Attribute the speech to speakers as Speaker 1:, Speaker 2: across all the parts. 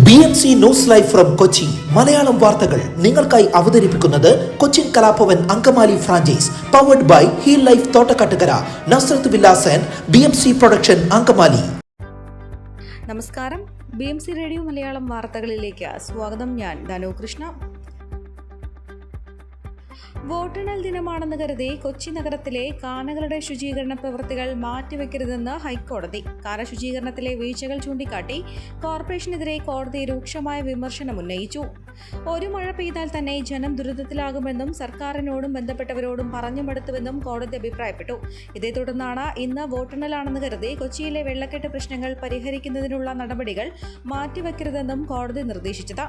Speaker 1: BMC news live from Kochi Malayalam വാർത്തകൾ നിങ്ങൾക്കായി അവതരിപ്പിക്കുന്നത് Cochin Kalabhavan Angamaly franchise powered by heal life Thottakkattukara Nazareth villas and BMC production Angamaly.
Speaker 2: നമസ്കാരം, BMC radio Malayalam വാർത്തകളിലേക്ക് സ്വാഗതം. ഞാൻ ധനു കൃഷ്ണ. വോട്ടെണ്ണൽ ദിനമാണെന്ന് കരുതി കൊച്ചി നഗരത്തിലെ കാനകളുടെ ശുചീകരണ പ്രവൃത്തികൾ മാറ്റിവെക്കരുതെന്ന് ഹൈക്കോടതി. കാന ശുചീകരണത്തിലെ വീഴ്ചകൾ ചൂണ്ടിക്കാട്ടി കോർപ്പറേഷനെതിരെ കോടതി രൂക്ഷമായ വിമർശനം ഉന്നയിച്ചു. ഒരു മഴ പെയ്താൽ തന്നെ ജനം ദുരിതത്തിലാകുമെന്നും സർക്കാരിനോടും ബന്ധപ്പെട്ടവരോടും പറഞ്ഞു മടുത്തുവെന്നും കോടതി അഭിപ്രായപ്പെട്ടു. ഇതേ തുടർന്നാണ് ഇന്ന് വോട്ടെണ്ണലാണെന്ന് കരുതി കൊച്ചിയിലെ വെള്ളക്കെട്ട് പ്രശ്നങ്ങൾ പരിഹരിക്കുന്നതിനുള്ള നടപടികൾ മാറ്റിവെക്കരുതെന്നും കോടതി നിർദ്ദേശിച്ചത്.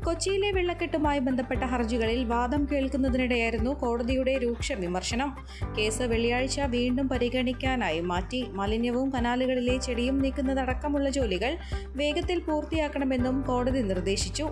Speaker 2: കൊച്ചിയിലെ വെള്ളക്കെട്ടുമായി ബന്ധപ്പെട്ട ഹർജികളിൽ വാദം കേൾക്കുന്നതിനിടെയായിരുന്നു കോടതിയുടെ രൂക്ഷ വിമർശനം. കേസ് വെള്ളിയാഴ്ച വീണ്ടും പരിഗണിക്കാനായി മാറ്റി. മാലിന്യവും കനാലുകളിലെ ചെടിയും നീക്കുന്നതടക്കമുള്ള ജോലികൾ വേഗത്തിൽ പൂർത്തിയാക്കണമെന്നും കോടതി നിർദ്ദേശിച്ചു.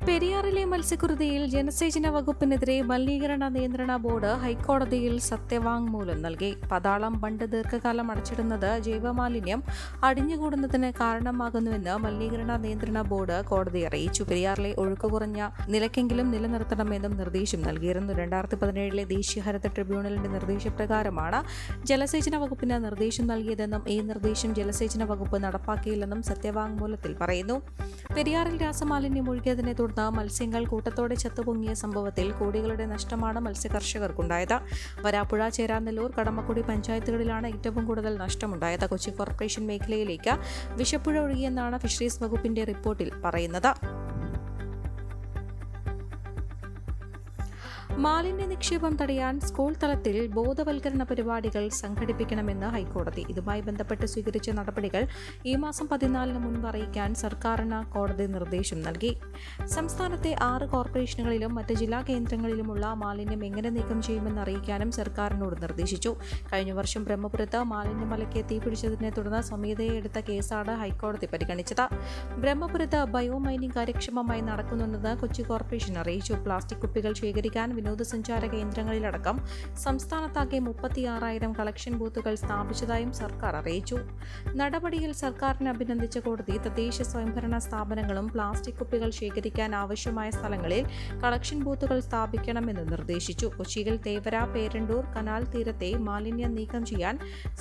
Speaker 2: പെരിയാറിലെ മത്സ്യക്കുരുതിയിൽ ജലസേചന വകുപ്പിനെതിരെ മലിനീകരണ നിയന്ത്രണ ബോർഡ് ഹൈക്കോടതിയിൽ സത്യവാങ്മൂലം നൽകി. പതാളം ബണ്ട് ദീർഘകാലം അടച്ചിടുന്നത് ജൈവമാലിന്യം അടിഞ്ഞുകൂടുന്നതിന് കാരണമാകുന്നുവെന്ന് മലിനീകരണ നിയന്ത്രണ ബോർഡ് കോടതിയെ അറിയിച്ചു. പെരിയാറിലെ ഒഴുക്ക് കുറഞ്ഞ നിലയ്ക്കെങ്കിലും നിലനിർത്തണമെന്നും നിർദ്ദേശം നൽകിയിരുന്നു. 2017 ദേശീയ ഹരിത ട്രിബ്യൂണലിന്റെ നിർദ്ദേശപ്രകാരമാണ് ജലസേചന വകുപ്പിന് നിർദ്ദേശം നൽകിയതെന്നും ഈ നിർദ്ദേശം ജലസേചന വകുപ്പ് നടപ്പാക്കിയില്ലെന്നും സത്യവാങ്മൂലത്തിൽ പറയുന്നു. പെരിയാറിൽ രാസമാലിന്യം ഒഴുകിയതിനെ തുടർന്ന് മത്സ്യങ്ങൾ കൂട്ടത്തോടെ ചത്തുപൊങ്ങിയ സംഭവത്തിൽ കോടികളുടെ നഷ്ടമാണ് മത്സ്യകർഷകർക്കുണ്ടായത്. വരാപ്പുഴ, ചേരാനെല്ലൂർ, കടമക്കുടി പഞ്ചായത്തുകളിലാണ് ഏറ്റവും കൂടുതൽ നഷ്ടമുണ്ടായത്. കൊച്ചി കോർപ്പറേഷൻ മേഖലയിലേക്ക് വിഷപ്പുഴ ഒഴുകിയെന്നാണ് ഫിഷറീസ് വകുപ്പിന്റെ റിപ്പോർട്ടിൽ പറയുന്നത്. മാലിന്യ നിക്ഷേപം തടയാൻ സ്കൂൾ തലത്തിൽ ബോധവൽക്കരണ പരിപാടികൾ സംഘടിപ്പിക്കണമെന്ന് ഹൈക്കോടതി. ഇതുമായി ബന്ധപ്പെട്ട് സ്വീകരിച്ച നടപടികൾ ഈ മാസം 14 മുൻപ് അറിയിക്കാൻ സർക്കാരിന് കോടതി നിർദ്ദേശം നൽകി. സംസ്ഥാനത്തെ 6 കോർപ്പറേഷനുകളിലും മറ്റ് ജില്ലാ കേന്ദ്രങ്ങളിലുമുള്ള മാലിന്യം എങ്ങനെ നീക്കം ചെയ്യുമെന്ന് അറിയിക്കാനും സർക്കാരിനോട് നിർദ്ദേശിച്ചു. കഴിഞ്ഞ വർഷം ബ്രഹ്മപുരത്ത് മാലിന്യമലയ്ക്ക് തീപിടിച്ചതിനെ തുടർന്ന് സ്വമേധയെ എടുത്ത കേസാണ് ഹൈക്കോടതി പരിഗണിച്ചത്. ബ്രഹ്മപുരത്ത് ബയോ മൈനിംഗ് കാര്യക്ഷമമായി നടക്കുന്നുണ്ടെന്ന് കൊച്ചി കോർപ്പറേഷൻ അറിയിച്ചു. പ്ലാസ്റ്റിക് കുപ്പികൾ ശേഖരിക്കാൻ വിനോദസഞ്ചാര കേന്ദ്രങ്ങളിലടക്കം സംസ്ഥാനത്താകെ 36,000 കളക്ഷൻ ബൂത്തുകൾ സ്ഥാപിച്ചതായും സർക്കാർ അറിയിച്ചു. നടപടിയിൽ സർക്കാരിനെ അഭിനന്ദിച്ച കോടതി തദ്ദേശ സ്വയംഭരണ സ്ഥാപനങ്ങളും പ്ലാസ്റ്റിക് കുപ്പികൾ ശേഖരിക്കാൻ ആവശ്യമായ സ്ഥലങ്ങളിൽ കളക്ഷൻ ബൂത്തുകൾ സ്ഥാപിക്കണമെന്ന് നിർദ്ദേശിച്ചു. കൊച്ചിയിൽ തേവര, പേരണ്ടൂർ കനാൽ തീരത്തെ മാലിന്യം നീക്കം ചെയ്യാൻ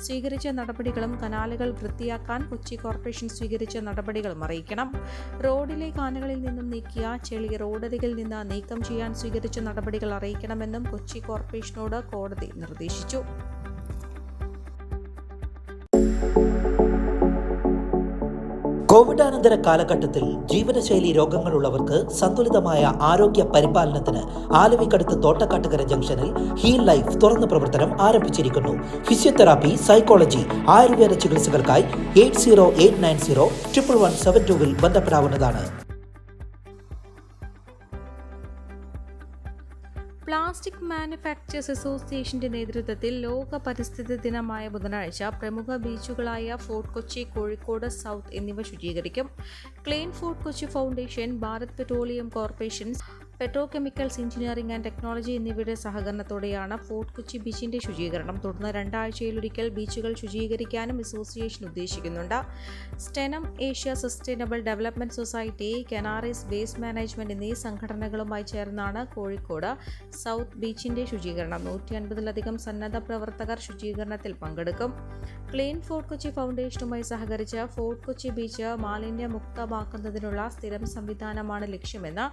Speaker 2: സ്വീകരിച്ച നടപടികളും കനാലുകൾ വൃത്തിയാക്കാൻ കൊച്ചി കോർപ്പറേഷൻ സ്വീകരിച്ച നടപടികളും അറിയിക്കണം. റോഡിലെ കാനകളിൽ നിന്നും നീക്കിയ ചെളി റോഡരികിൽ നിന്ന് നീക്കം ചെയ്യാൻ സ്വീകരിച്ച നടപടികൾ അറിയിക്കണമെന്നും കൊച്ചി കോർപ്പറേഷനോട് കോടതി നിർദ്ദേശിച്ചു.
Speaker 1: കോവിഡാനന്തര കാലഘട്ടത്തിൽ ജീവനശൈലി രോഗങ്ങളുള്ളവർക്ക് സന്തുലിതമായ ആരോഗ്യ പരിപാലനത്തിന് ആലുവക്കടുത്ത് തോട്ടക്കാട്ടുകര ജംഗ്ഷനിൽ ഹീൽ ലൈഫ് തുറന്ന പ്രവർത്തനം ആരംഭിച്ചിരിക്കുന്നു. ഫിസിയോതെറാപ്പി, സൈക്കോളജി, ആയുർവേദ ചികിത്സകൾക്കായി 8089011772 ബന്ധപ്പെടാവുന്നതാണ്.
Speaker 2: പ്ലാസ്റ്റിക് മാനുഫാക്ചേഴ്സ് അസോസിയേഷന്റെ നേതൃത്വത്തിൽ ലോക പരിസ്ഥിതി ദിനമായ ബുധനാഴ്ച പ്രമുഖ ബീച്ചുകളായ ഫോർട്ട് കൊച്ചി, കോഴിക്കോട് സൗത്ത് എന്നിവ ശുചീകരിക്കും. Clean Fort Kochi foundation, Bharat petroleum corporation, petrochemicals engineering and technology എന്നിവയുടെ സഹകരണത്തോടെയാണ് ഫോർട്ട് കൊച്ചി ബീച്ചിന്റെ ശുചീകരണം. തുടർന്ന് 2 ആഴ്ചയിലൊരിക്കൽ ബീച്ചുകൾ ശുചീകരിക്കാനും അസോസിയേഷൻ ഉദ്ദേശിക്കുന്നുണ്ട്. Stenum Asia sustainable development society, Canaries waste management എന്നീ സംഘടനകളുമായി ചേർന്നാണ് കോഴിക്കോട് സൗത്ത് ബീച്ചിന്റെ ശുചീകരണം. 150-ലധികം സന്നദ്ധ പ്രവർത്തകർ ശുചീകരണത്തിൽ പങ്കെടുക്കും. ക്ലീൻ ഫോർട്ട് കൊച്ചി ഫൗണ്ടേഷനുമായി സഹകരിച്ച് ഫോർട്ട് കൊച്ചി ബീച്ച് മാലിന്യമുക്തമാക്കുന്നതിനുള്ള സ്ഥിരം സംവിധാനമാണ് ലക്ഷ്യമെന്ന്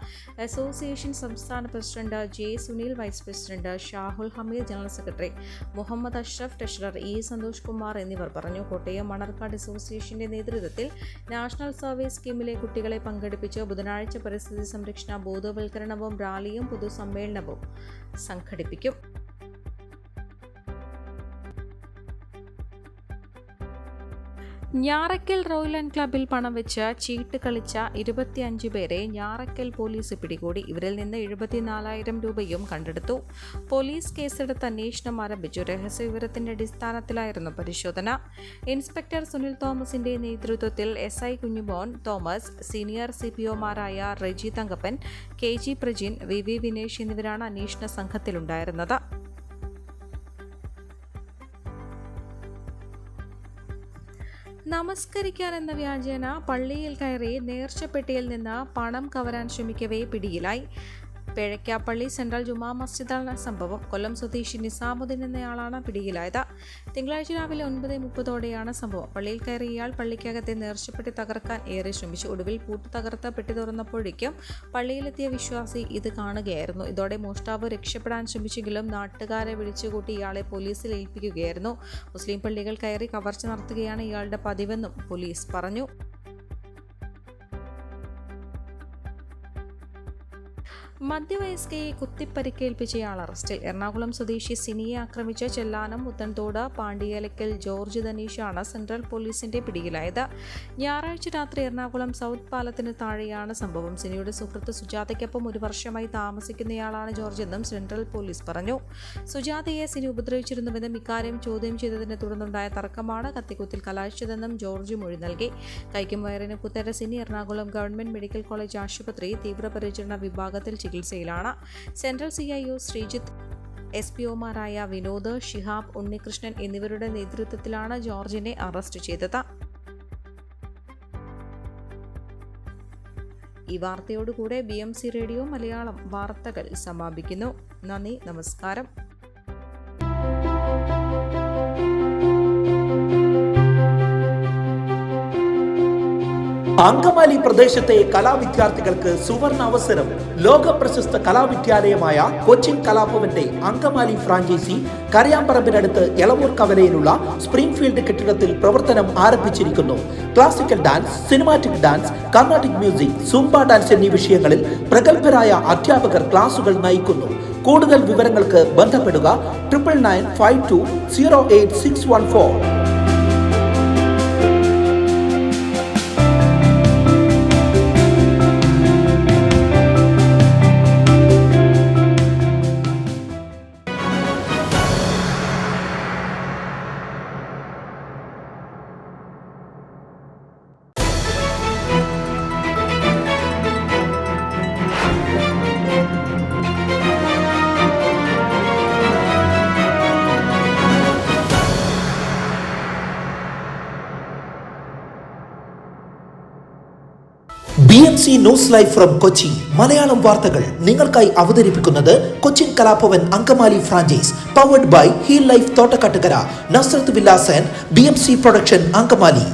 Speaker 2: അസോസിയേഷൻ സംസ്ഥാന president J Sunil, vice president Shahul Hameed, general secretary Muhammad Ashraf, treasurer E Santhosh Kumar എന്നിവർ പറഞ്ഞു. കോട്ടയം മണർക്കാട് അസോസിയേഷന്റെ നേതൃത്വത്തിൽ നാഷണൽ സർവീസ് സ്കീമിലെ കുട്ടികളെ പങ്കെടുപ്പിച്ച് ബുധനാഴ്ച പരിസ്ഥിതി സംരക്ഷണ ബോധവൽക്കരണവും റാലിയും പൊതുസമ്മേളനവും സംഘടിപ്പിക്കും. ഞാറയ്ക്കൽ റോയൽ ആൻഡ് ക്ലബിൽ പണം വെച്ച് ചീട്ട് കളിച്ച 25 പേരെ ഞാറയ്ക്കൽ പോലീസ് പിടികൂടി. ഇവരിൽ നിന്ന് 74,000 രൂപയും കണ്ടെടുത്തു. പോലീസ് കേസെടുത്ത് അന്വേഷണം ആരംഭിച്ചു. രഹസ്യവിവരത്തിന്റെ അടിസ്ഥാനത്തിലായിരുന്നു പരിശോധന. ഇൻസ്പെക്ടർ സുനിൽ തോമസിന്റെ നേതൃത്വത്തിൽ SI കുഞ്ഞുമോൻ തോമസ്, സീനിയർ CPOമാരായ റെജി തങ്കപ്പൻ, KG പ്രജിൻ, VV വിനേഷ് എന്നിവരാണ് അന്വേഷണ സംഘത്തിലുണ്ടായിരുന്നത്. നമസ്കരിക്കാൻ എന്ന വ്യാജേന പള്ളിയിൽ കയറി നേർച്ചപ്പെട്ടിയിൽ നിന്ന് പണം കവരാൻ ശ്രമിക്കവേ പിടിയിലായി. പേഴയ്ക്കാപ്പള്ളി സെൻട്രൽ ജുമാ മസ്ജിദാണ് സംഭവം. കൊല്ലം സ്വദേശി നിസാമുദ്ദീൻ എന്നയാളാണ് പിടിയിലായത്. തിങ്കളാഴ്ച രാവിലെ 9:30 സംഭവം. പള്ളിയിൽ കയറിയ ഇയാൾ പള്ളിക്കകത്തെ നേർച്ചപ്പെട്ടി തകർക്കാൻ ഏറെ ശ്രമിച്ചു. ഒടുവിൽ പൂട്ട് തകർത്ത് പെട്ടി തുറന്നപ്പോഴേക്കും പള്ളിയിലെത്തിയ വിശ്വാസി ഇത് കാണുകയായിരുന്നു. ഇതോടെ മോഷ്ടാവ് രക്ഷപ്പെടാൻ ശ്രമിച്ചെങ്കിലും നാട്ടുകാരെ വിളിച്ചുകൂട്ടി ഇയാളെ പോലീസിൽ ഏൽപ്പിക്കുകയായിരുന്നു. മുസ്ലിം പള്ളികൾ കയറി കവർച്ച നടത്തുകയാണ് ഇയാളുടെ പതിവെന്നും പോലീസ് പറഞ്ഞു. മധ്യവയസ്കയെ കുത്തിപ്പരിക്കേൽപ്പിച്ചയാൾ അറസ്റ്റിൽ. എറണാകുളം സ്വദേശി സിനിയെ ആക്രമിച്ച ചെല്ലാനം മുത്തൻതോട് പാണ്ടിയേലക്കൽ ജോർജ് ധനീഷാണ് സെൻട്രൽ പോലീസിന്റെ പിടിയിലായത്. ഞായറാഴ്ച രാത്രി എറണാകുളം സൗത്ത് പാലത്തിന് താഴെയാണ് സംഭവം. സിനിയുടെ സുഹൃത്ത് സുജാതയ്ക്കൊപ്പം 1 വർഷമായി താമസിക്കുന്നയാളാണ് ജോർജ് എന്നും സെൻട്രൽ പോലീസ് പറഞ്ഞു. സുജാതയെ സിനി ഉപദ്രവിച്ചിരുന്നുവെന്നും ഇക്കാര്യം ചോദ്യം ചെയ്തതിനെ തുടർന്നുണ്ടായ തർക്കമാണ് കത്തിക്കുത്തിൽ കലാശിച്ചതെന്നും ജോർജ് മൊഴി നൽകി. കൈക്കും വയറിന് കുത്തേറ്റ Sini Ernakulam government medical college ആശുപത്രി തീവ്രപരിചരണ വിഭാഗത്തിൽ ചികിത്സയിലാണ്. സെൻട്രൽ CIO ശ്രീജിത്ത്, SPOമാരായ വിനോദ്, ഷിഹാബ്, ഉണ്ണികൃഷ്ണൻ എന്നിവരുടെ നേതൃത്വത്തിലാണ് ജോർജിനെ അറസ്റ്റ് ചെയ്തത്. ഈ വാർത്തയോടുകൂടെ BMC റേഡിയോ മലയാളം വാർത്തകൾ സമാപിക്കുന്നു. നന്ദി, നമസ്കാരം.
Speaker 1: അങ്കമാലി പ്രദേശത്തെ കലാവിദ്യാർത്ഥികൾക്ക് സുവർണ അവസരം. ലോക പ്രശസ്ത കലാവിദ്യാലയമായ കൊച്ചിൻ കലാഭവന്റെ അങ്കമാലി ഫ്രാഞ്ചൈസി കരയാമ്പറമ്പിനടുത്ത് എളവൂർ കവലയിലുള്ള സ്പ്രിംഗ്ഫീൽഡ് കെട്ടിടത്തിൽ പ്രവർത്തനം ആരംഭിച്ചിരിക്കുന്നു. Classical dance, cinematic dance, Carnatic music, Zumba dance എന്നീ വിഷയങ്ങളിൽ പ്രഗത്ഭരായ അധ്യാപകർ ക്ലാസുകൾ നയിക്കുന്നു. കൂടുതൽ വിവരങ്ങൾക്ക് ബന്ധപ്പെടുക 9995208614. BMC news live from Kochi. Malayalam വാർത്തകൾ നിങ്ങൾക്കായി അവതരിപ്പിക്കുന്നത് Cochin Kalabhavan Angamaly franchise, powered by heal life Thottakkattukara, Nazareth villas and BMC production Angamaly.